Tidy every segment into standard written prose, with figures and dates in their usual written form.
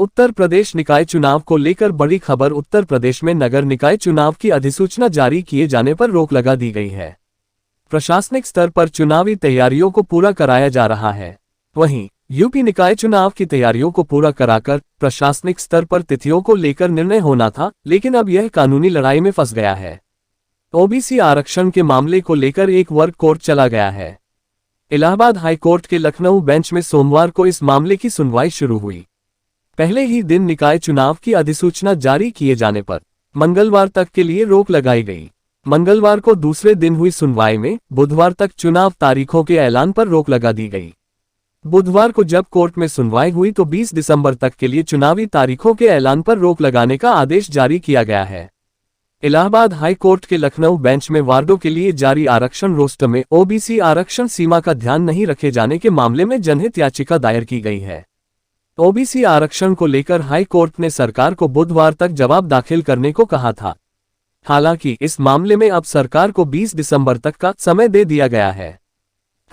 उत्तर प्रदेश निकाय चुनाव को लेकर बड़ी खबर। उत्तर प्रदेश में नगर निकाय चुनाव की अधिसूचना जारी किए जाने पर रोक लगा दी गई है। प्रशासनिक स्तर पर चुनावी तैयारियों को पूरा कराया जा रहा है। वहीं यूपी निकाय चुनाव की तैयारियों को पूरा कराकर प्रशासनिक स्तर पर तिथियों को लेकर निर्णय होना था, लेकिन अब यह कानूनी लड़ाई में फंस गया है। ओबीसी आरक्षण के मामले को लेकर एक वर्ग कोर्ट चला गया है। इलाहाबाद हाई कोर्ट के लखनऊ बेंच में सोमवार को इस मामले की सुनवाई शुरू हुई। पहले ही दिन निकाय चुनाव की अधिसूचना जारी किए जाने पर मंगलवार तक के लिए रोक लगाई गई। मंगलवार को दूसरे दिन हुई सुनवाई में बुधवार तक चुनाव तारीखों के ऐलान पर रोक लगा दी गई। बुधवार को जब कोर्ट में सुनवाई हुई तो 20 दिसंबर तक के लिए चुनावी तारीखों के ऐलान पर रोक लगाने का आदेश जारी किया गया है। इलाहाबाद हाई कोर्ट के लखनऊ बेंच में वार्डों के लिए जारी आरक्षण रोस्टर में ओबीसी आरक्षण सीमा का ध्यान नहीं रखे जाने के मामले में जनहित याचिका दायर की गई है। ओबीसी आरक्षण को लेकर हाई कोर्ट ने सरकार को बुधवार तक जवाब दाखिल करने को कहा था। हालांकि इस मामले में अब सरकार को 20 दिसंबर तक का समय दे दिया गया है।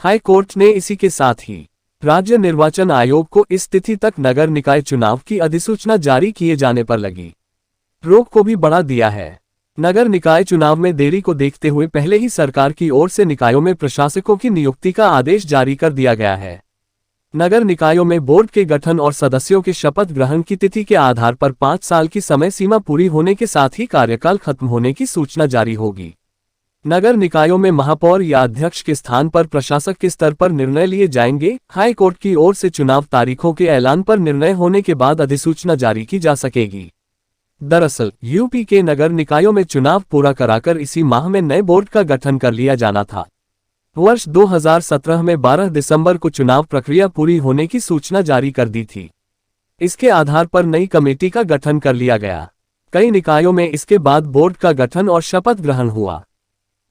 हाई कोर्ट ने इसी के साथ ही राज्य निर्वाचन आयोग को इस तिथि तक नगर निकाय चुनाव की अधिसूचना जारी किए जाने पर लगी रोक को भी बढ़ा दिया है। नगर निकाय चुनाव में देरी को देखते हुए पहले ही सरकार की ओर से निकायों में प्रशासकों की नियुक्ति का आदेश जारी कर दिया गया है। नगर निकायों में बोर्ड के गठन और सदस्यों के शपथ ग्रहण की तिथि के आधार पर 5 साल की समय सीमा पूरी होने के साथ ही कार्यकाल खत्म होने की सूचना जारी होगी। नगर निकायों में महापौर या अध्यक्ष के स्थान पर प्रशासक के स्तर पर निर्णय लिए जाएंगे। हाई कोर्ट की ओर से चुनाव तारीखों के ऐलान पर निर्णय होने के बाद अधिसूचना जारी की जा सकेगी। दरअसल यूपी के नगर निकायों में चुनाव पूरा कराकर इसी माह में नए बोर्ड का गठन कर लिया जाना था। वर्ष 2017 में 12 दिसंबर को चुनाव प्रक्रिया पूरी होने की सूचना जारी कर दी थी। इसके आधार पर नई कमेटी का गठन कर लिया गया। कई निकायों में इसके बाद बोर्ड का गठन और शपथ ग्रहण हुआ।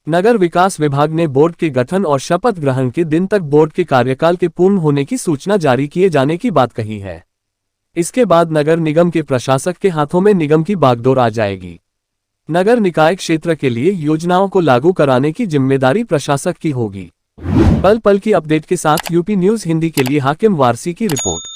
नगर विकास विभाग ने बोर्ड के गठन और शपथ ग्रहण के दिन तक बोर्ड के कार्यकाल के पूर्ण होने की सूचना जारी किए जाने की बात कही है। इसके बाद नगर निगम के प्रशासक के हाथों में निगम की बागडोर आ जाएगी। नगर निकाय क्षेत्र के लिए योजनाओं को लागू कराने की जिम्मेदारी प्रशासक की होगी। पल पल की अपडेट के साथ यूपी न्यूज़ हिंदी के लिए हाकिम वारसी की रिपोर्ट।